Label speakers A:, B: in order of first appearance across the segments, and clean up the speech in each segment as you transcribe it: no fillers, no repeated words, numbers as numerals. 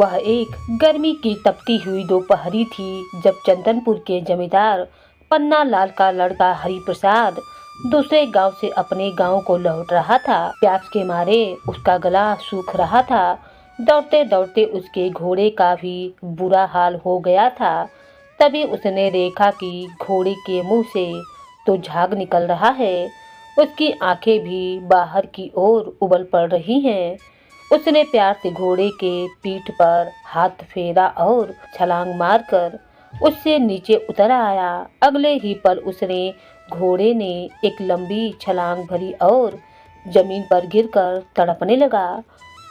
A: वह एक गर्मी की तपती हुई दोपहरी थी जब चंदनपुर के जमींदार पन्ना लाल का लड़का हरिप्रसाद दूसरे गांव से अपने गांव को लौट रहा था। प्यास के मारे उसका गला सूख रहा था। दौड़ते दौड़ते उसके घोड़े का भी बुरा हाल हो गया था। तभी उसने देखा कि घोड़े के मुंह से तो झाग निकल रहा है, उसकी आंखें भी बाहर की ओर उबल पड़ रही हैं। उसने प्यार से घोड़े के पीठ पर हाथ फेरा और छलांग मारकर उससे नीचे उतर आया। अगले ही पल उसने घोड़े ने एक लंबी छलांग भरी और जमीन पर गिरकर तड़पने लगा।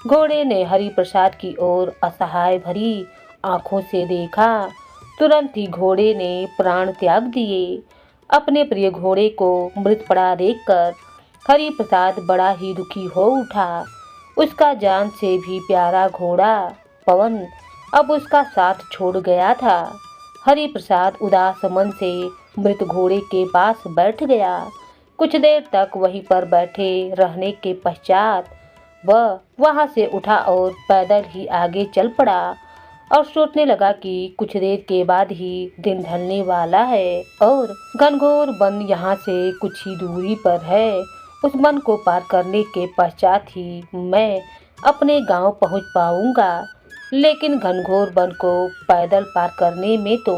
A: घोड़े ने हरिप्रसाद की ओर असहाय भरी आंखों से देखा। तुरंत ही घोड़े ने प्राण त्याग दिए। अपने प्रिय घोड़े को मृत पड़ा देखकर हरिप्रसाद बड़ा ही दुखी हो उठा। उसका जान से भी प्यारा घोड़ा पवन अब उसका साथ छोड़ गया था। हरिप्रसाद उदास मन से मृत घोड़े के पास बैठ गया। कुछ देर तक वहीं पर बैठे रहने के पश्चात वह वहां से उठा और पैदल ही आगे चल पड़ा और सोचने लगा कि कुछ देर के बाद ही दिन ढलने वाला है और घनघोर वन यहाँ से कुछ ही दूरी पर है। उस वन को पार करने के पश्चात ही मैं अपने गांव पहुंच पाऊंगा। लेकिन घनघोर वन को पैदल पार करने में तो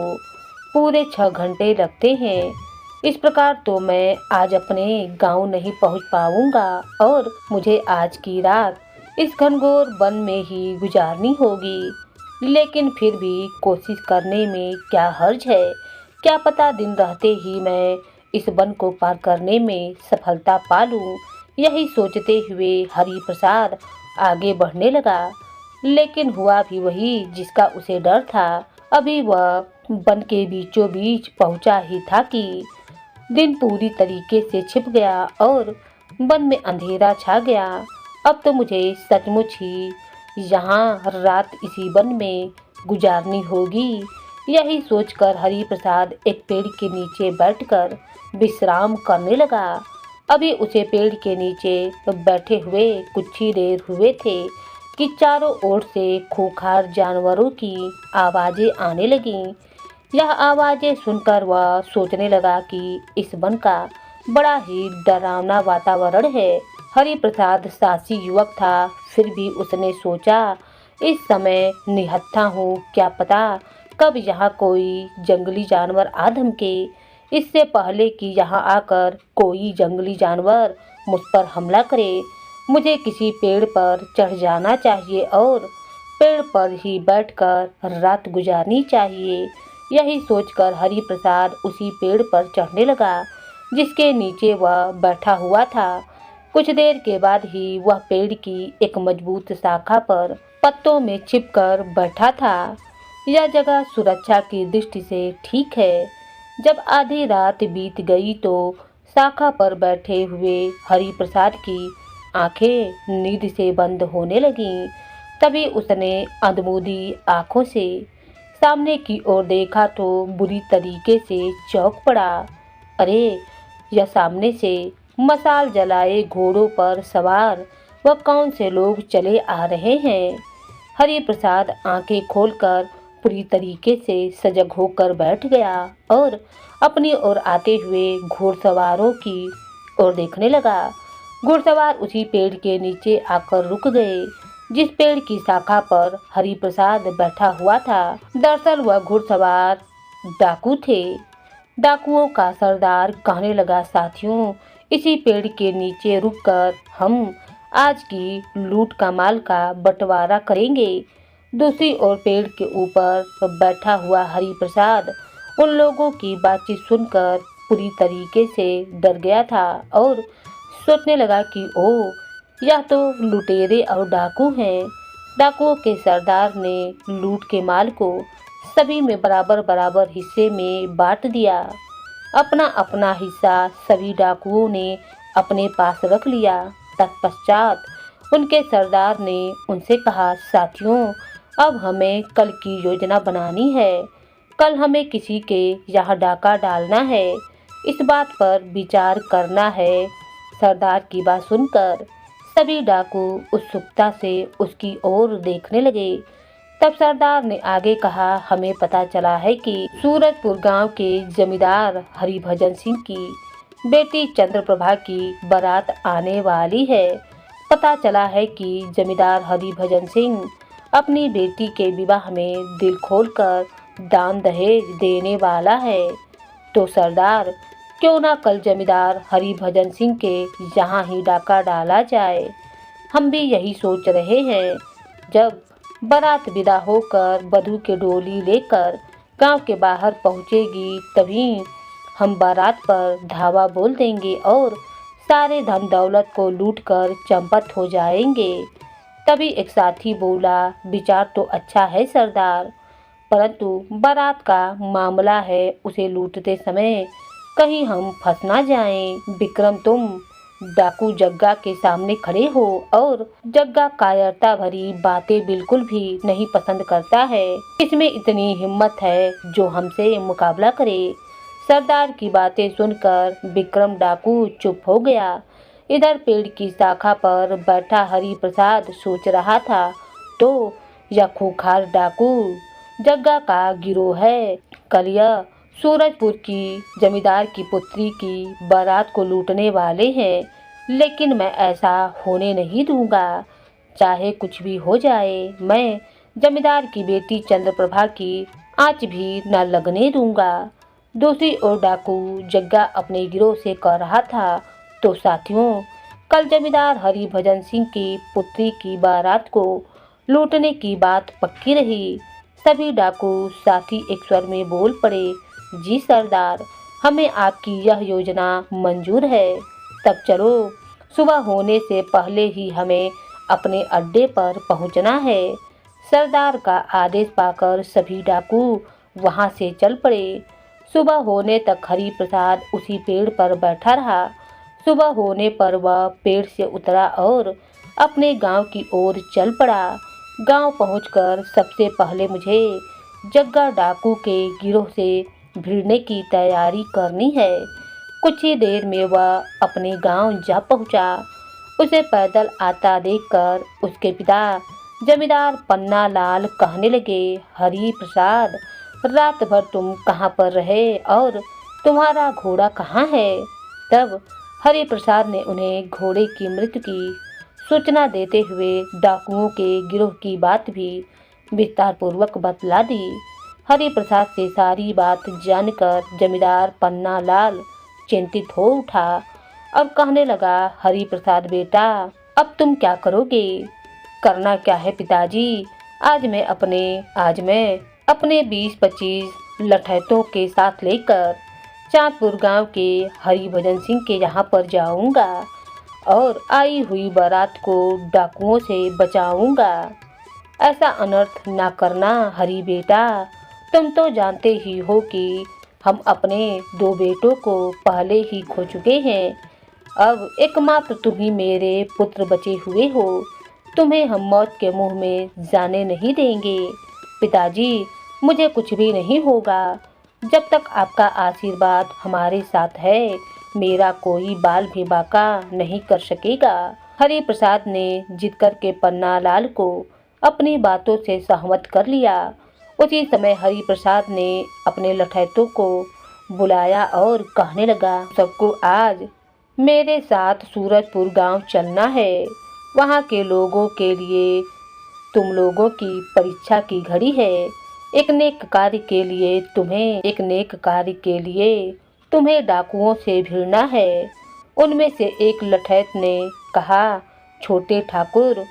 A: पूरे 6 घंटे लगते हैं। इस प्रकार तो मैं आज अपने गांव नहीं पहुंच पाऊंगा और मुझे आज की रात इस घनघोर वन में ही गुजारनी होगी। लेकिन फिर भी कोशिश करने में क्या हर्ज है। क्या पता दिन रहते ही मैं इस वन को पार करने में सफलता पा लूं। यही सोचते हुए हरिप्रसाद आगे बढ़ने लगा। लेकिन हुआ भी वही जिसका उसे डर था। अभी वह वन के बीचों बीच पहुंचा ही था कि दिन पूरी तरीके से छिप गया और वन में अंधेरा छा गया। अब तो मुझे सचमुच ही यहाँ रात इसी वन में गुजारनी होगी। यही सोचकर हरिप्रसाद एक पेड़ के नीचे बैठकर विश्राम करने लगा। अभी उसे पेड़ के नीचे बैठे हुए कुछ ही देर हुए थे कि चारों ओर से खूंखार जानवरों की आवाजें आने लगीं। यह आवाजें सुनकर वह सोचने लगा कि इस वन का बड़ा ही डरावना वातावरण है। हरिप्रसाद साहसी युवक था, फिर भी उसने सोचा इस समय निहत्था हूँ, क्या पता कब यहाँ कोई जंगली जानवर आ धमके। इससे पहले कि यहाँ आकर कोई जंगली जानवर मुझ पर हमला करे, मुझे किसी पेड़ पर चढ़ जाना चाहिए और पेड़ पर ही बैठकर रात गुजारनी चाहिए। यही सोचकर हरिप्रसाद उसी पेड़ पर चढ़ने लगा जिसके नीचे वह बैठा हुआ था। कुछ देर के बाद ही वह पेड़ की एक मजबूत शाखा पर पत्तों में छिपकर बैठा था। यह जगह सुरक्षा की दृष्टि से ठीक है। जब आधी रात बीत गई तो शाखा पर बैठे हुए हरिप्रसाद की आंखें नींद से बंद होने लगीं। तभी उसने अंधमूंदी आंखों से सामने की ओर देखा तो बुरी तरीके से चौंक पड़ा। अरे, यह सामने से मशाल जलाए घोड़ों पर सवार वह कौन से लोग चले आ रहे हैं। हरिप्रसाद आंखें खोलकर पूरी तरीके से सजग होकर बैठ गया और अपनी ओर आते हुए घुड़सवारों की ओर देखने लगा। घुड़सवार उसी पेड़ के नीचे आकर रुक गए जिस पेड़ की शाखा पर हरिप्रसाद बैठा हुआ था। दरअसल वह घुड़सवार डाकू थे। डाकुओं का सरदार कहने लगा, साथियों, इसी पेड़ के नीचे रुककर हम आज की लूट का माल का बंटवारा करेंगे। दूसरी ओर पेड़ के ऊपर बैठा हुआ हरिप्रसाद उन लोगों की बातचीत सुनकर पूरी तरीके से डर गया था और सोचने लगा कि ओह, यह तो लुटेरे और डाकू हैं। डाकुओं के सरदार ने लूट के माल को सभी में बराबर बराबर हिस्से में बांट दिया। अपना अपना हिस्सा सभी डाकुओं ने अपने पास रख लिया। तत्पश्चात उनके सरदार ने उनसे कहा, साथियों, अब हमें कल की योजना बनानी है। कल हमें किसी के यहाँ डाका डालना है, इस बात पर विचार करना है। सरदार की बात सुनकर सभी डाकू उत्सुकता से उसकी ओर देखने लगे। तब सरदार ने आगे कहा, हमें पता चला है कि सूरजपुर गांव के जमींदार हरिभजन सिंह की बेटी चंद्रप्रभा की बारात आने वाली है। पता चला है कि जमींदार हरिभजन सिंह अपनी बेटी के विवाह में दिल खोलकर दान दहेज देने वाला है। तो सरदार, क्यों ना कल जमींदार हरिभजन सिंह के यहाँ ही डाका डाला जाए। हम भी यही सोच रहे हैं। जब बारात विदा होकर वधू के डोली लेकर गांव के बाहर पहुंचेगी, तभी हम बारात पर धावा बोल देंगे और सारे धन दौलत को लूटकर चंपत हो जाएंगे। तभी एक साथी बोला, विचार तो अच्छा है सरदार, परंतु बारात का मामला है, उसे लूटते समय कहीं हम फंस ना जाएं। विक्रम, तुम डाकू जग्गा के सामने खड़े हो और जग्गा कायरता भरी बातें बिल्कुल भी नहीं पसंद करता है। इसमें इतनी हिम्मत है जो हमसे मुकाबला करे। सरदार की बातें सुनकर विक्रम डाकू चुप हो गया। इधर पेड़ की शाखा पर बैठा हरि प्रसाद सोच रहा था, तो यह खूंखार डाकू जग्गा का गिरोह है। कल यह सूरजपुर की जमींदार की पुत्री की बारात को लूटने वाले हैं, लेकिन मैं ऐसा होने नहीं दूंगा। चाहे कुछ भी हो जाए, मैं जमींदार की बेटी चंद्रप्रभा की आंच भी न लगने दूंगा। दूसरी ओर डाकू जग्गा अपने गिरोह से कह रहा था, तो साथियों, कल जमींदार हरिभजन सिंह की पुत्री की बारात को लूटने की बात पक्की रही। सभी डाकू साथी एक स्वर में बोल पड़े, जी सरदार, हमें आपकी यह योजना मंजूर है। तब चलो, सुबह होने से पहले ही हमें अपने अड्डे पर पहुंचना है। सरदार का आदेश पाकर सभी डाकू वहां से चल पड़े। सुबह होने तक हरि प्रसाद उसी पेड़ पर बैठा रहा। सुबह होने पर वह पेड़ से उतरा और अपने गांव की ओर चल पड़ा। गांव पहुंचकर सबसे पहले मुझे जग्गा डाकू के गिरोह से भिड़ने की तैयारी करनी है। कुछ ही देर में वह अपने गांव जा पहुंचा। उसे पैदल आता देखकर उसके पिता जमींदार पन्ना लाल कहने लगे, हरि प्रसाद, रात भर तुम कहाँ पर रहे और तुम्हारा घोड़ा कहाँ है। तब हरि प्रसाद ने उन्हें घोड़े की मृत्यु की सूचना देते हुए डाकुओं के गिरोह की बात भी विस्तार पूर्वक बतला दी। हरि प्रसाद से सारी बात जानकर जमींदार पन्ना लाल चिंतित हो उठा और कहने लगा, हरि प्रसाद बेटा, अब तुम क्या करोगे। करना क्या है पिताजी, आज मैं अपने 20-25 लठैतों के साथ लेकर चांदपुर गांव के हरिभजन सिंह के यहाँ पर जाऊंगा और आई हुई बारात को डाकुओं से बचाऊंगा। ऐसा अनर्थ ना करना हरि बेटा, तुम तो जानते ही हो कि हम अपने 2 बेटों को पहले ही खो चुके हैं। अब एकमात्र तुम ही मेरे पुत्र बचे हुए हो। तुम्हें हम मौत के मुंह में जाने नहीं देंगे। पिताजी, मुझे कुछ भी नहीं होगा। जब तक आपका आशीर्वाद हमारे साथ है, मेरा कोई बाल भी बाका नहीं कर सकेगा। हरि प्रसाद ने जिद करके पन्ना लाल को अपनी बातों से सहमत कर लिया। उसी समय हरि प्रसाद ने अपने लठैतों को बुलाया और कहने लगा, सबको आज मेरे साथ सूरजपुर गांव चलना है। वहां के लोगों के लिए तुम लोगों की परीक्षा की घड़ी है। एक नेक कार्य के लिए तुम्हें डाकुओं से भिड़ना है। उनमें से एक लठैत ने कहा, छोटे ठाकुर,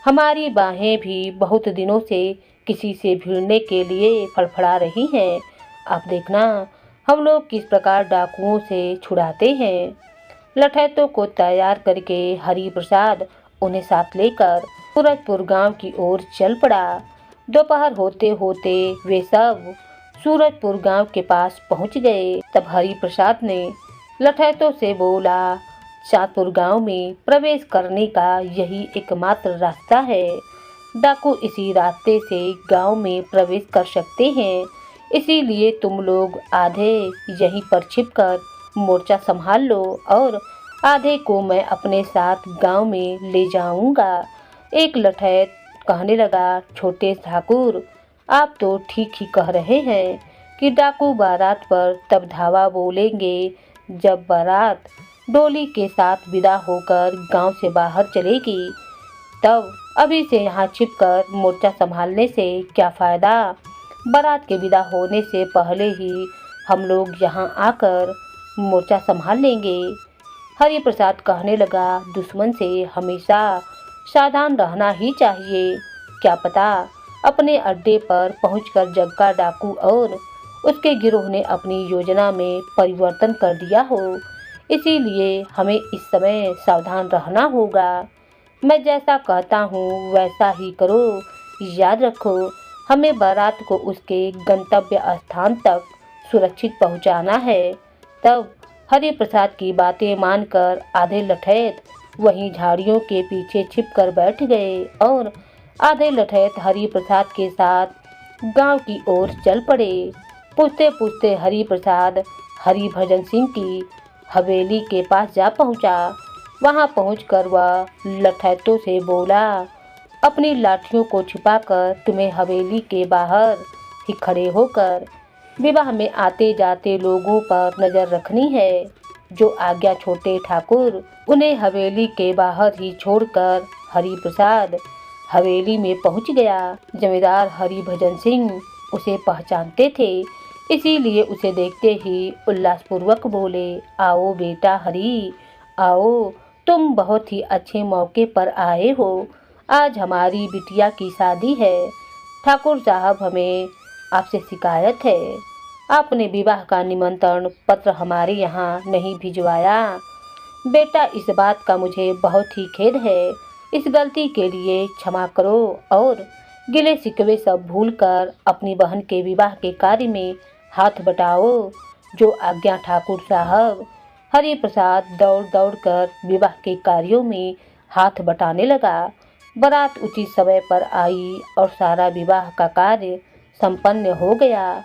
A: हमारी बाहें भी बहुत दिनों से किसी से भिड़ने के लिए फड़फड़ा रही हैं। आप देखना हम लोग किस प्रकार डाकुओं से छुड़ाते हैं। लठैतों को तैयार करके हरि प्रसाद उन्हें साथ लेकर सूरजपुर गांव की ओर चल पड़ा। दोपहर होते होते वे सब सूरजपुर गांव के पास पहुंच गए। तब हरि प्रसाद ने लठैतों से बोला, चांदपुर गांव में प्रवेश करने का यही एकमात्र रास्ता है। डाकू इसी रास्ते से गांव में प्रवेश कर सकते हैं। इसीलिए तुम लोग आधे यहीं पर छिपकर मोर्चा संभाल लो और आधे को मैं अपने साथ गांव में ले जाऊंगा। एक लठैत कहने लगा, छोटे ठाकुर, आप तो ठीक ही कह रहे हैं कि डाकू बारात पर तब धावा बोलेंगे जब बारात डोली के साथ विदा होकर गांव से बाहर चलेगी। तब अभी से यहाँ छिपकर मोर्चा संभालने से क्या फायदा। बारात के विदा होने से पहले ही हम लोग यहाँ आकर मोर्चा संभाल लेंगे। हरि प्रसाद कहने लगा, दुश्मन से हमेशा सावधान रहना ही चाहिए। क्या पता अपने अड्डे पर पहुंचकर जग्गा डाकू और उसके गिरोह ने अपनी योजना में परिवर्तन कर दिया हो। इसीलिए हमें इस समय सावधान रहना होगा। मैं जैसा कहता हूँ वैसा ही करो। याद रखो, हमें बारात को उसके गंतव्य स्थान तक सुरक्षित पहुँचाना है। तब हरि प्रसाद की बातें मानकर आधे लठैत वहीं झाड़ियों के पीछे छिपकर बैठ गए और आधे लठैत हरि प्रसाद के साथ गांव की ओर चल पड़े। पूछते पूछते हरि प्रसाद हरिभजन सिंह की हवेली के पास जा पहुंचा। वहां पहुंचकर वह लठैतों से बोला, अपनी लाठियों को छिपाकर तुम्हें हवेली के बाहर ही खड़े होकर विवाह में आते जाते लोगों पर नजर रखनी है। जो आज्ञा छोटे ठाकुर। उन्हें हवेली के बाहर ही छोड़कर हरि प्रसाद हवेली में पहुंच गया। जमींदार हरिभजन सिंह उसे पहचानते थे, इसीलिए उसे देखते ही उल्लासपूर्वक बोले, आओ बेटा हरि, आओ, तुम बहुत ही अच्छे मौके पर आए हो। आज हमारी बिटिया की शादी है। ठाकुर साहब, हमें आपसे शिकायत है। आपने विवाह का निमंत्रण पत्र हमारे यहाँ नहीं भिजवाया। बेटा, इस बात का मुझे बहुत ही खेद है। इस गलती के लिए क्षमा करो और गिले शिकवे सब भूलकर अपनी बहन के विवाह के कार्य में हाथ बटाओ। जो आज्ञा ठाकुर साहब। हरि प्रसाद दौड़ दौड़ कर विवाह के कार्यों में हाथ बटाने लगा। बारात उचित समय पर आई और सारा विवाह का कार्य संपन्न हो गया।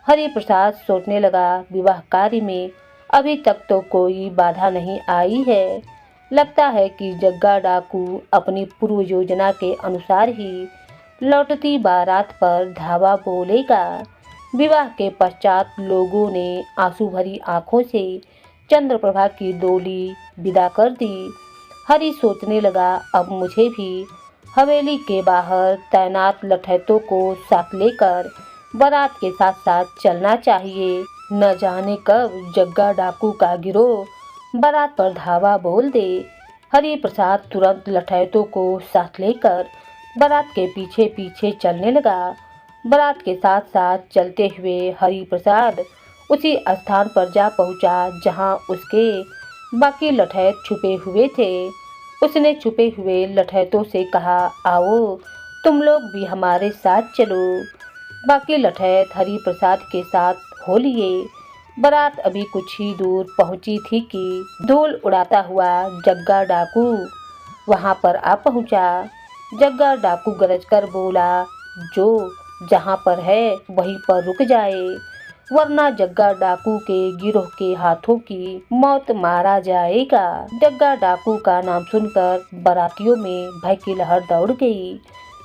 A: हरि प्रसाद सोचने लगा, विवाह कार्य में अभी तक तो कोई बाधा नहीं आई है। लगता है कि जग्गा डाकू अपनी पूर्व योजना के अनुसार ही लौटती बारात पर धावा बोलेगा। विवाह के पश्चात लोगों ने आंसू भरी आंखों से चंद्रप्रभा की डोली विदा कर दी। हरि सोचने लगा, अब मुझे भी हवेली के बाहर तैनात लठैतों को साथ लेकर बारात के साथ साथ चलना चाहिए। न जाने कब जग्गा डाकू का गिरोह बारात पर धावा बोल दे। हरि प्रसाद तुरंत लठैतों को साथ लेकर बारात के पीछे पीछे चलने लगा। बारात के साथ साथ चलते हुए हरि प्रसाद उसी स्थान पर जा पहुंचा जहां उसके बाकी लठैत छुपे हुए थे। उसने छुपे हुए लठैतों से कहा, आओ, तुम लोग भी हमारे साथ चलो। बाकी लठैत हरि प्रसाद के साथ हो लिए। बारात अभी कुछ ही दूर पहुंची थी कि धूल उड़ाता हुआ जग्गा डाकू वहां पर आ पहुंचा। जग्गा डाकू गरजकर बोला, जो जहां पर है वहीं पर रुक जाए, वरना जग्गा डाकू के गिरोह के हाथों की मौत मारा जाएगा। जग्गा डाकू का नाम सुनकर बारातियों में भय की लहर दौड़ गई।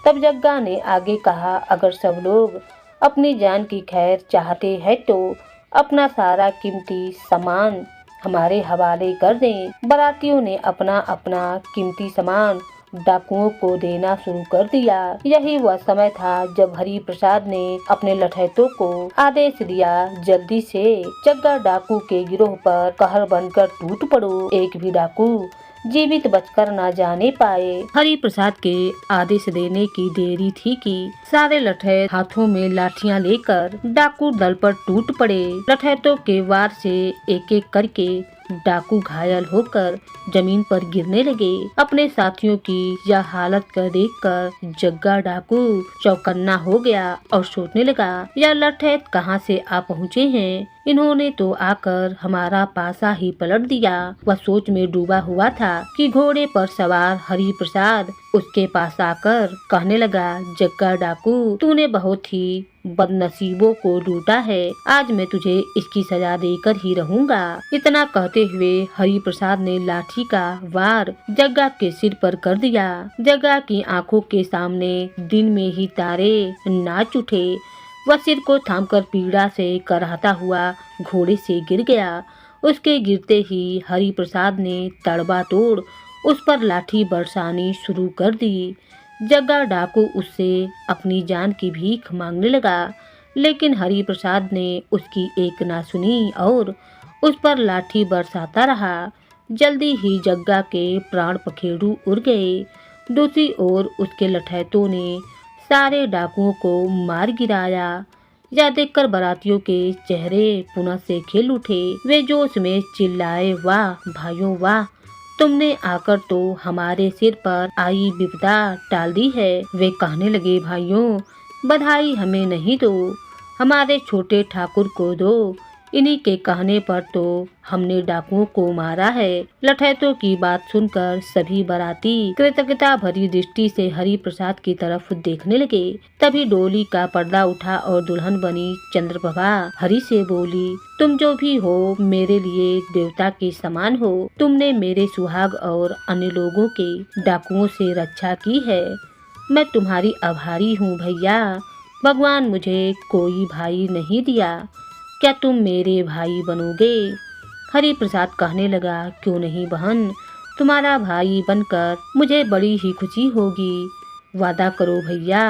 A: तब जग्गा ने आगे कहा, अगर सब लोग अपनी जान की खैर चाहते हैं तो अपना सारा कीमती सामान हमारे हवाले कर दें। बारातियों ने अपना अपना कीमती सामान डाकुओं को देना शुरू कर दिया। यही वह समय था जब हरि प्रसाद ने अपने लठैतों को आदेश दिया, जल्दी से जग्गा डाकू के गिरोह पर कहर बनकर टूट पड़ो। एक भी डाकू जीवित बचकर न जाने पाए। हरि प्रसाद के आदेश देने की देरी थी कि सारे लठैत हाथों में लाठियां लेकर डाकू दल पर टूट पड़े। लठैतों के वार से एक एक करके डाकू घायल होकर जमीन पर गिरने लगे। अपने साथियों की यह हालत कर देखकर जग्गा डाकू चौकन्ना हो गया और सोचने लगा, यह लठैत कहाँ से आ पहुँचे हैं। इन्होंने तो आकर हमारा पासा ही पलट दिया। वह सोच में डूबा हुआ था कि घोड़े पर सवार हरि प्रसाद उसके पास आकर कहने लगा, जग्गा डाकू, तूने बहुत ही बदनसीबों को लूटा है। आज मैं तुझे इसकी सजा देकर ही रहूंगा। इतना कहते हुए हरि प्रसाद ने लाठी का वार जग्गा के सिर पर कर दिया। जग्गा की आंखों के सामने दिन में ही तारे नाच उठे। वह सिर को थामकर पीड़ा से कराहता हुआ घोड़े से गिर गया। उसके गिरते ही हरि प्रसाद ने तड़बातोड़ उस पर लाठी बरसानी शुरू कर दी। जग्गा डाकू उससे अपनी जान की भीख मांगने लगा, लेकिन हरि प्रसाद ने उसकी एक ना सुनी और उस पर लाठी बरसाता रहा। जल्दी ही जग्गा के प्राण पखेरु उड़ गए। दूसरी ओर उसके लठैतों ने सारे डाकुओं को मार गिराया। यह देखकर बारातियों के चेहरे पुनः से खिल उठे। वे जोश में चिल्लाए, वाह भाइयों वाह, तुमने आकर तो हमारे सिर पर आई विपदा टाल दी है। वे कहने लगे, भाइयों बधाई हमें नहीं दो, हमारे छोटे ठाकुर को दो। इन्हीं के कहने पर तो हमने डाकुओं को मारा है। लठैतों की बात सुनकर सभी बाराती कृतज्ञता भरी दृष्टि से हरि प्रसाद की तरफ देखने लगे। तभी डोली का पर्दा उठा और दुल्हन बनी चंद्रप्रभा हरि से बोली, तुम जो भी हो मेरे लिए देवता के समान हो। तुमने मेरे सुहाग और अन्य लोगों के डाकुओं से रक्षा की है। मैं तुम्हारी आभारी हूँ भैया। भगवान मुझे कोई भाई नहीं दिया, क्या तुम मेरे भाई बनोगे? हरि प्रसाद कहने लगा, क्यों नहीं बहन, तुम्हारा भाई बनकर मुझे बड़ी ही खुशी होगी। वादा करो भैया,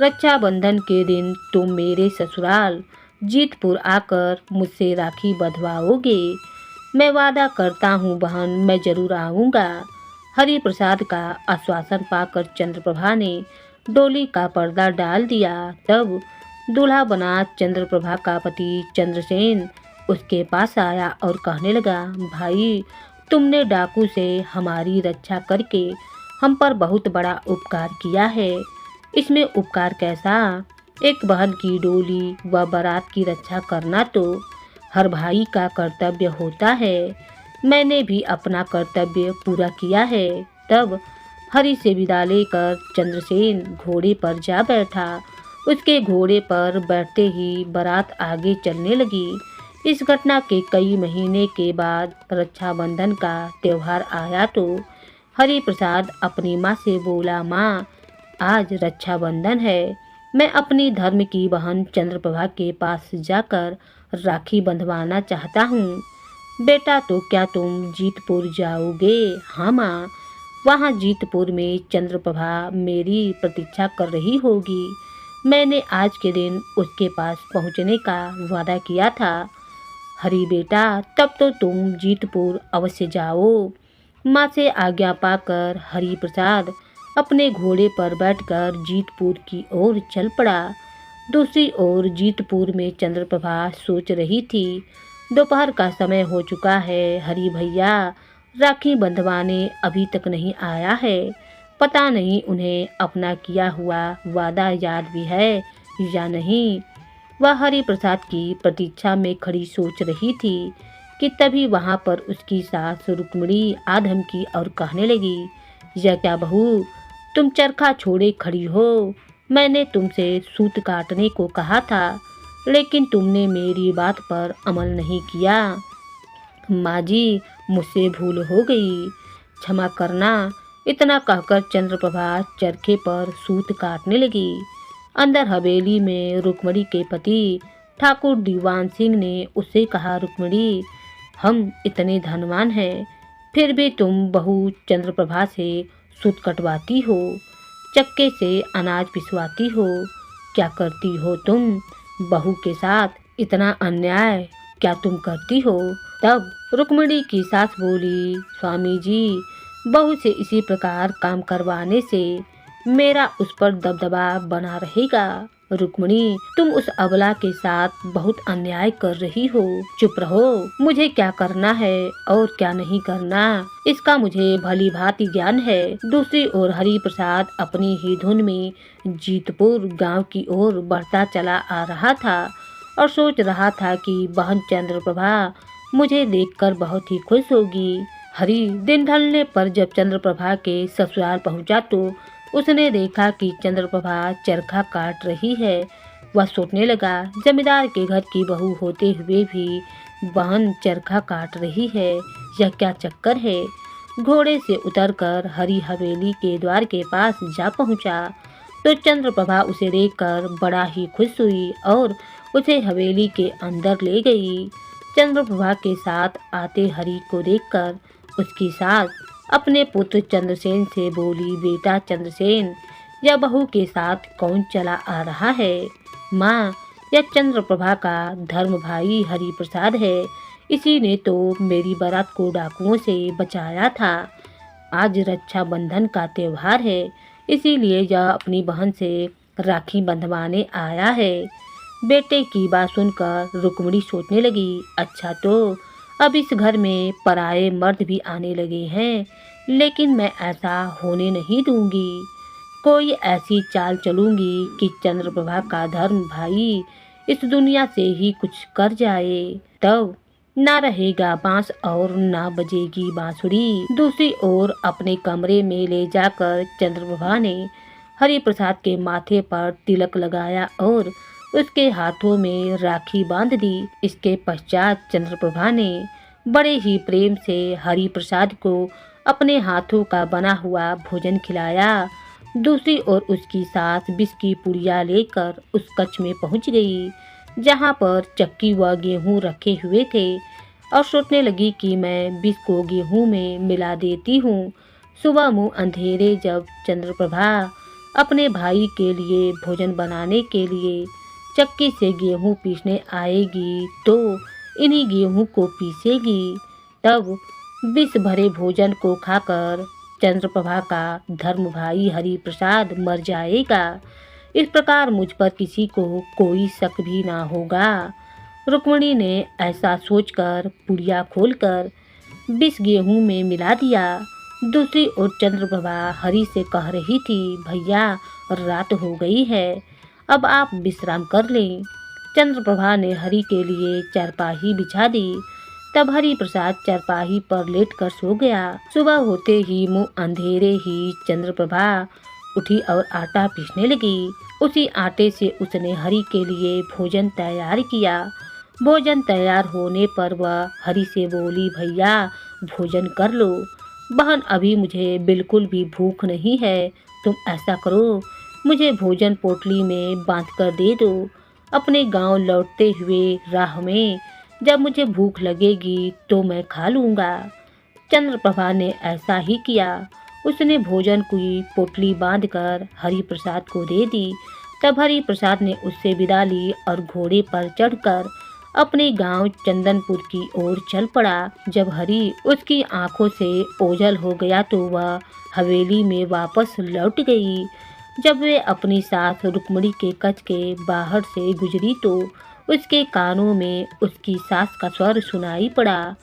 A: रक्षाबंधन के दिन तुम मेरे ससुराल जीतपुर आकर मुझसे राखी बंधवाओगे। मैं वादा करता हूँ बहन, मैं जरूर आऊँगा। हरि प्रसाद का आश्वासन पाकर चंद्रप्रभा ने डोली का पर्दा डाल दिया। तब दूल्हा बना चंद्रप्रभा का पति चंद्रसेन उसके पास आया और कहने लगा, भाई तुमने डाकू से हमारी रक्षा करके हम पर बहुत बड़ा उपकार किया है। इसमें उपकार कैसा? एक बहन की डोली व बारात की रक्षा करना तो हर भाई का कर्तव्य होता है। मैंने भी अपना कर्तव्य पूरा किया है। तब हरि से विदा लेकर चंद्रसेन घोड़े पर जा बैठा। उसके घोड़े पर बैठते ही बारात आगे चलने लगी। इस घटना के कई महीने के बाद रक्षाबंधन का त्योहार आया तो हरि प्रसाद अपनी माँ से बोला, माँ आज रक्षाबंधन है, मैं अपनी धर्म की बहन चंद्रप्रभा के पास जाकर राखी बंधवाना चाहता हूँ। बेटा तो क्या तुम जीतपुर जाओगे? हाँ माँ, वहाँ जीतपुर में चंद्रप्रभा मेरी प्रतीक्षा कर रही होगी। मैंने आज के दिन उसके पास पहुँचने का वादा किया था। हरी बेटा, तब तो तुम जीतपुर अवश्य जाओ। माँ से आज्ञा पाकर हरि प्रसाद अपने घोड़े पर बैठकर जीतपुर की ओर चल पड़ा। दूसरी ओर जीतपुर में चंद्रप्रभा सोच रही थी, दोपहर का समय हो चुका है, हरि भैया राखी बंधवाने अभी तक नहीं आया है। पता नहीं उन्हें अपना किया हुआ वादा याद भी है या नहीं। वह हरि प्रसाद की प्रतीक्षा में खड़ी सोच रही थी कि तभी वहां पर उसकी सास रुक्मिणी आ धमकी और कहने लगी, यह क्या बहू, तुम चरखा छोड़े खड़ी हो। मैंने तुमसे सूत काटने को कहा था, लेकिन तुमने मेरी बात पर अमल नहीं किया। माँ जी, मुझसे भूल हो गई, क्षमा करना। इतना कहकर चंद्रप्रभा चरखे पर सूत काटने लगी। अंदर हवेली में रुक्मिणी के पति ठाकुर दीवान सिंह ने उससे कहा, रुक्मिणी हम इतने धनवान हैं, फिर भी तुम बहू चंद्रप्रभा से सूत कटवाती हो, चक्के से अनाज पिसवाती हो, क्या करती हो तुम? बहू के साथ इतना अन्याय क्या तुम करती हो? तब रुक्मिणी की सास बोली, स्वामी जी, बहू से इसी प्रकार काम करवाने से मेरा उस पर दबदबा बना रहेगा। रुक्मिणी, तुम उस अबला के साथ बहुत अन्याय कर रही हो। चुप रहो, मुझे क्या करना है और क्या नहीं करना इसका मुझे भली भांति ज्ञान है। दूसरी ओर हरि प्रसाद अपनी ही धुन में जीतपुर गांव की ओर बढ़ता चला आ रहा था और सोच रहा था कि बहन चंद्रप्रभा मुझे देखकर बहुत ही खुश होगी। हरि दिन ढलने पर जब चंद्रप्रभा के ससुराल पहुंचा तो उसने देखा कि चंद्रप्रभा चरखा काट रही है। वह सोचने लगा, जमींदार के घर की बहू होते हुए भी बहन चरखा काट रही है, यह क्या चक्कर है। घोड़े से उतरकर हरी हवेली के द्वार के पास जा पहुंचा तो चंद्रप्रभा उसे देखकर बड़ा ही खुश हुई और उसे हवेली के अंदर ले गई। चंद्रप्रभा के साथ आते हरि को देखकर उसकी सास अपने पुत्र चंद्रसेन से बोली, बेटा चंद्रसेन, यह बहू के साथ कौन चला आ रहा है। माँ, यह चंद्रप्रभा का धर्म भाई हरि प्रसाद है, इसी ने तो मेरी बारात को डाकुओं से बचाया था। आज रक्षाबंधन का त्योहार है, इसीलिए यह अपनी बहन से राखी बंधवाने आया है। बेटे की बात सुनकर रुक्मिणी सोचने लगी, अच्छा तो अब इस घर में पराये मर्द भी आने लगे हैं, लेकिन मैं ऐसा होने नहीं दूंगी। कोई ऐसी चाल चलूंगी कि चंद्रप्रभा का धर्म भाई इस दुनिया से ही कुछ कर जाए, तब ना रहेगा बांस और ना बजेगी बांसुरी। दूसरी ओर अपने कमरे में ले जाकर चंद्रप्रभा ने हरि प्रसाद के माथे पर तिलक लगाया और उसके हाथों में राखी बांध दी। इसके पश्चात चंद्रप्रभा ने बड़े ही प्रेम से हरि प्रसाद को अपने हाथों का बना हुआ भोजन खिलाया। दूसरी ओर उसकी सास बिस की पुड़िया लेकर उस कक्ष में पहुंच गई, जहां पर चक्की व गेहूं रखे हुए थे, और सोचने लगी कि मैं बिस को गेहूं में मिला देती हूँ। सुबह मुँह अंधेरे जब चंद्रप्रभा अपने भाई के लिए भोजन बनाने के लिए चक्की से गेहूं पीसने आएगी तो इन्हीं गेहूं को पीसेगी। तब विष भरे भोजन को खाकर चंद्रप्रभा का धर्म भाई हरि प्रसाद मर जाएगा। इस प्रकार मुझ पर किसी को कोई शक भी ना होगा। रुक्मिणी ने ऐसा सोचकर पुड़िया खोलकर विष गेहूं में मिला दिया। दूसरी ओर चंद्रप्रभा हरि से कह रही थी, भैया रात हो गई है, अब आप विश्राम कर लें। चंद्रप्रभा ने हरि के लिए चारपाही बिछा दी। तब हरि प्रसाद चारपाही पर लेटकर सो गया। सुबह होते ही मुँह अंधेरे ही चंद्रप्रभा उठी और आटा पीसने लगी। उसी आटे से उसने हरि के लिए भोजन तैयार किया। भोजन तैयार होने पर वह हरि से बोली, भैया भोजन कर लो, बहन अभी मुझे बिल्कुल भी भूख नहीं है। तुम ऐसा करो, मुझे भोजन पोटली में बांध कर दे दो। अपने गांव लौटते हुए राह में जब मुझे भूख लगेगी तो मैं खा लूँगा। चंद्रप्रभा ने ऐसा ही किया। उसने भोजन की पोटली बांधकर हरि प्रसाद को दे दी। तब हरि प्रसाद ने उससे विदा ली और घोड़े पर चढ़कर अपने गांव चंदनपुर की ओर चल पड़ा। जब हरि उसकी आंखों से ओझल हो गया तो वह हवेली में वापस लौट गई। जब वे अपनी सास रुक्मिणी के कक्ष के बाहर से गुजरी तो उसके कानों में उसकी सास का स्वर सुनाई पड़ा।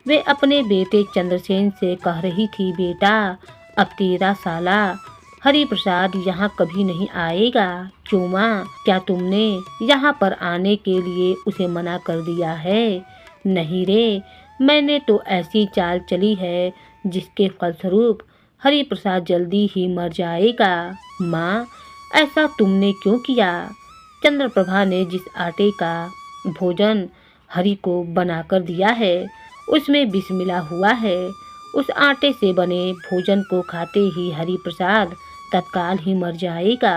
A: वे अपने बेटे चंद्रसेन से कह रही थी, बेटा अब तेरा साला हरि प्रसाद यहाँ कभी नहीं आएगा। क्यों माँ, क्या तुमने यहाँ पर आने के लिए उसे मना कर दिया है? नहीं रे, मैंने तो ऐसी चाल चली है जिसके फलस्वरूप हरि प्रसाद जल्दी ही मर जाएगा। माँ, ऐसा तुमने क्यों किया? चंद्रप्रभा ने जिस आटे का भोजन हरि को बनाकर दिया है उसमें विष मिला हुआ है। उस आटे से बने भोजन को खाते ही हरि प्रसाद तत्काल ही मर जाएगा।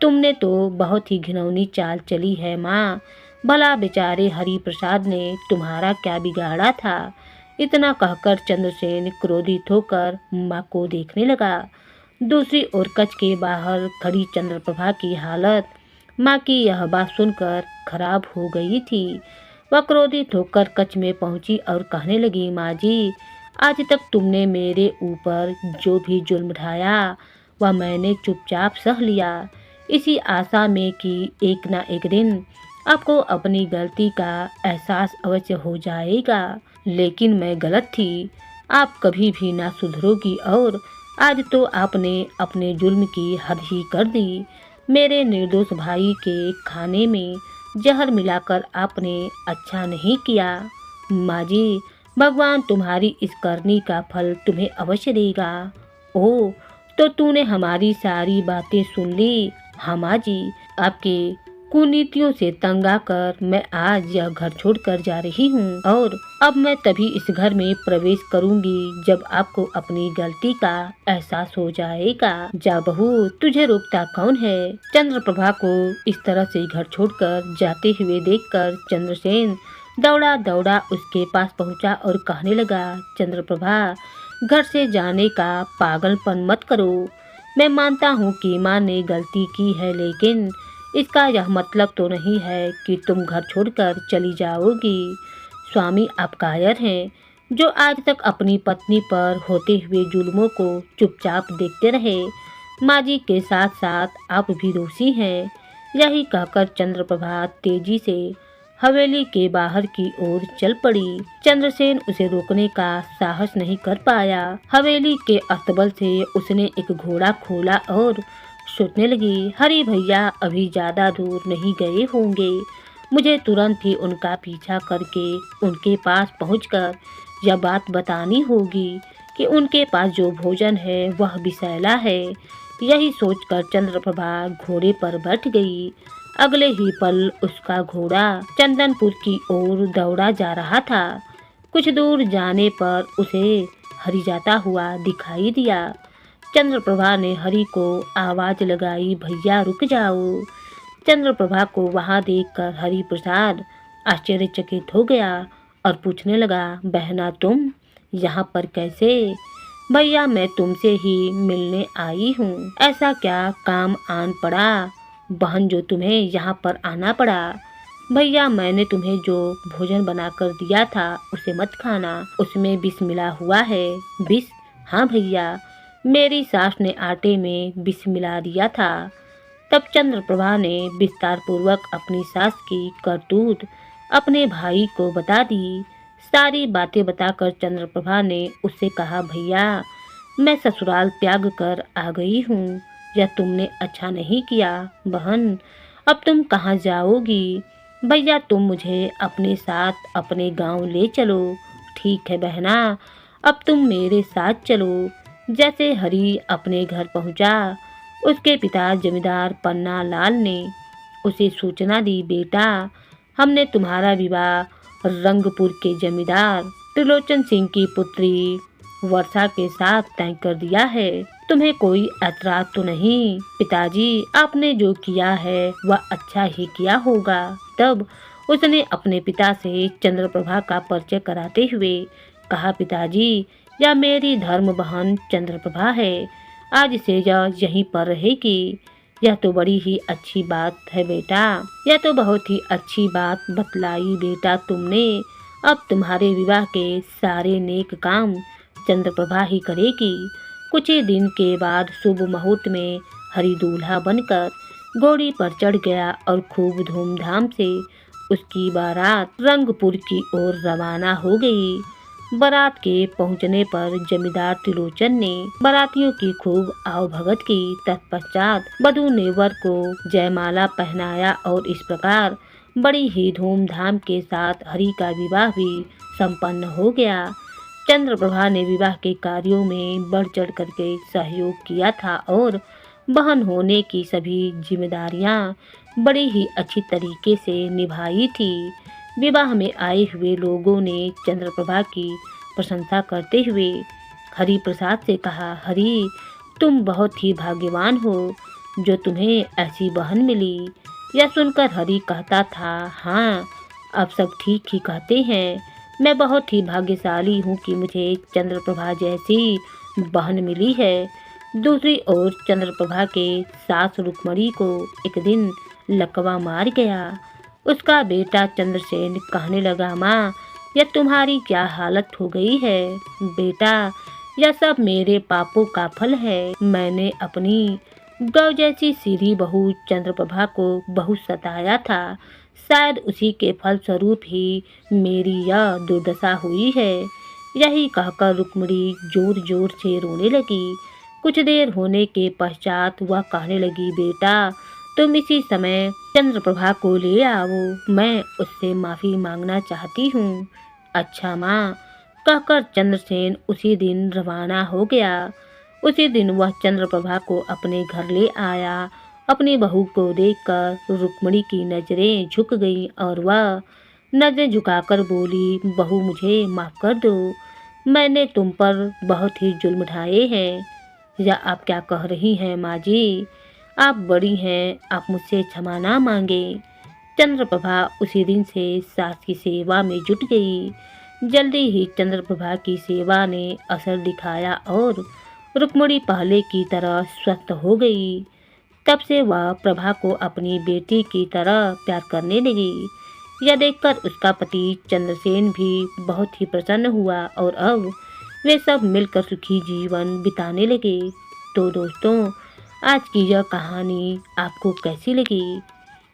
A: तुमने तो बहुत ही घिनौनी चाल चली है माँ। भला बेचारे हरि प्रसाद ने तुम्हारा क्या बिगाड़ा था? इतना कहकर चंद्रसेन क्रोधित होकर माँ को देखने लगा। दूसरी ओर कक्ष के बाहर खड़ी चंद्रप्रभा की हालत माँ की यह बात सुनकर खराब हो गई थी। वह क्रोधित होकर कक्ष में पहुंची और कहने लगी, माँ जी, आज तक तुमने मेरे ऊपर जो भी जुल्म ढाया वह मैंने चुपचाप सह लिया, इसी आशा में कि एक ना एक दिन आपको अपनी गलती का एहसास अवश्य हो जाएगा। लेकिन मैं गलत थी, आप कभी भी ना सुधरोगी और आज तो आपने अपने जुल्म की हद ही कर दी। मेरे निर्दोष भाई के खाने में जहर मिलाकर आपने अच्छा नहीं किया। माँ जी, भगवान तुम्हारी इस करनी का फल तुम्हें अवश्य देगा। ओह, तो तूने हमारी सारी बातें सुन ली? हाँ माँ जी, आपके कुनीतियों से तंग आकर मैं आज यह घर छोड़कर जा रही हूँ और अब मैं तभी इस घर में प्रवेश करूँगी जब आपको अपनी गलती का एहसास हो जाएगा। जा बहू, तुझे रोकता कौन है। चंद्रप्रभा को इस तरह से घर छोड़कर जाते हुए देखकर चंद्रसेन दौड़ा दौड़ा उसके पास पहुँचा और कहने लगा, चंद्रप्रभा, घर से जाने का पागलपन मत करो। मैं मानता हूँ कि माँ ने गलती की है, लेकिन इसका यह मतलब तो नहीं है कि तुम घर छोड़कर चली जाओगी। स्वामी आप कायर हैं, जो आज तक अपनी पत्नी पर होते हुए जुल्मों को चुपचाप देखते रहे। माँ जी के साथ साथ आप भी दोषी हैं। यही कहकर चंद्रप्रभा तेजी से हवेली के बाहर की ओर चल पड़ी। चंद्रसेन उसे रोकने का साहस नहीं कर पाया। हवेली के अस्तबल से उसने एक घोड़ा खोला और सोचने लगी, हरी भैया अभी ज्यादा दूर नहीं गए होंगे। मुझे तुरंत ही उनका पीछा करके उनके पास पहुंचकर यह बात बतानी होगी कि उनके पास जो भोजन है वह विषैला है। यही सोचकर चंद्रप्रभा घोड़े पर बैठ गई। अगले ही पल उसका घोड़ा चंदनपुर की ओर दौड़ा जा रहा था। कुछ दूर जाने पर उसे हरि जाता हुआ दिखाई दिया। चंद्रप्रभा ने हरि को आवाज लगाई, भैया रुक जाओ। चंद्रप्रभा को वहां देखकर हरि प्रसाद आश्चर्यचकित हो गया और पूछने लगा, बहना तुम यहाँ पर कैसे। भैया मैं तुमसे ही मिलने आई हूँ। ऐसा क्या काम आन पड़ा बहन जो तुम्हें यहाँ पर आना पड़ा। भैया मैंने तुम्हें जो भोजन बनाकर दिया था उसे मत खाना, उसमें विष मिला हुआ है। विष? हाँ भैया, मेरी सास ने आटे में विष मिला दिया था। तब चंद्रप्रभा ने विस्तार पूर्वक अपनी सास की करतूत अपने भाई को बता दी। सारी बातें बताकर चंद्रप्रभा ने उससे कहा, भैया मैं ससुराल त्याग कर आ गई हूँ। यह तुमने अच्छा नहीं किया। बहन अब तुम कहाँ जाओगी। भैया तुम मुझे अपने साथ अपने गांव ले चलो। ठीक है बहना, अब तुम मेरे साथ चलो। जैसे हरि अपने घर पहुंचा, उसके पिता जमींदार पन्ना लाल ने उसे सूचना दी, बेटा हमने तुम्हारा विवाह रंगपुर के जमींदार त्रिलोचन सिंह की पुत्री वर्षा के साथ तय कर दिया है। तुम्हें कोई ऐतराज तो नहीं। पिताजी आपने जो किया है वह अच्छा ही किया होगा। तब उसने अपने पिता से चंद्रप्रभा का परिचय कराते हुए कहा, पिताजी यह मेरी धर्म बहन चंद्रप्रभा है। आज से यह यहीं पर रहेगी। यह तो बड़ी ही अच्छी बात है बेटा। यह तो बहुत ही अच्छी बात बतलाई बेटा तुमने। अब तुम्हारे विवाह के सारे नेक काम चंद्रप्रभा ही करेगी। कुछ ही दिन के बाद शुभ मुहूर्त में हरि दूल्हा बनकर घोड़ी पर चढ़ गया और खूब धूमधाम से उसकी बारात रंगपुर की ओर रवाना हो गई। बारात के पहुंचने पर जमींदार त्रिलोचन ने बारातियों की खूब आवभगत की। तत्पश्चात वधू ने वर को जयमाला पहनाया और इस प्रकार बड़ी ही धूमधाम के साथ हरि का विवाह भी संपन्न हो गया। चंद्रप्रभा ने विवाह के कार्यों में बढ़ चढ़ करके सहयोग किया था और बहन होने की सभी जिम्मेदारियां बड़ी ही अच्छी तरीके से निभाई थी। विवाह में आए हुए लोगों ने चंद्रप्रभा की प्रशंसा करते हुए हरि प्रसाद से कहा, हरि तुम बहुत ही भाग्यवान हो जो तुम्हें ऐसी बहन मिली। यह सुनकर हरि कहता था, हाँ अब सब ठीक ही कहते हैं। मैं बहुत ही भाग्यशाली हूँ कि मुझे चंद्रप्रभा जैसी बहन मिली है। दूसरी ओर चंद्रप्रभा के सास रुक्मणी को एक दिन लकवा मार गया। उसका बेटा चंद्रसेन कहने लगा, माँ यह तुम्हारी क्या हालत हो गई है। बेटा यह सब मेरे पापों का फल है। मैंने अपनी गौ जैसी सीधी बहू चंद्रप्रभा को बहुत सताया था। शायद उसी के फल स्वरूप ही मेरी यह दुर्दशा हुई है। यही कहकर रुक्मिणी जोर जोर से रोने लगी। कुछ देर होने के पश्चात वह कहने लगी, बेटा तुम इसी समय चंद्रप्रभा को ले आओ। मैं उससे माफ़ी मांगना चाहती हूँ। अच्छा माँ, कहकर चंद्रसेन उसी दिन रवाना हो गया। उसी दिन वह चंद्रप्रभा को अपने घर ले आया अपनी बहू को देखकर रुक्मिणी की नजरें झुक गईं और वह नजरें झुकाकर बोली, बहू मुझे माफ कर दो, मैंने तुम पर बहुत ही जुल्म ढाए हैं। या आप क्या कह रही हैं माँ जी, आप बड़ी हैं, आप मुझसे क्षमा ना मांगे। चंद्रप्रभा उसी दिन से सास की सेवा में जुट गई। जल्दी ही चंद्रप्रभा की सेवा ने असर दिखाया और रुक्मिणी पहले की तरह स्वस्थ हो गई। तब से वह प्रभा को अपनी बेटी की तरह प्यार करने लगी। यह देखकर उसका पति चंद्रसेन भी बहुत ही प्रसन्न हुआ और अब वे सब मिलकर सुखी जीवन बिताने लगे। तो दोस्तों, आज की यह कहानी आपको कैसी लगी?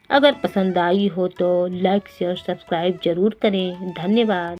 A: अगर पसंद आई हो तो लाइक शेयर सब्सक्राइब जरूर करें। धन्यवाद।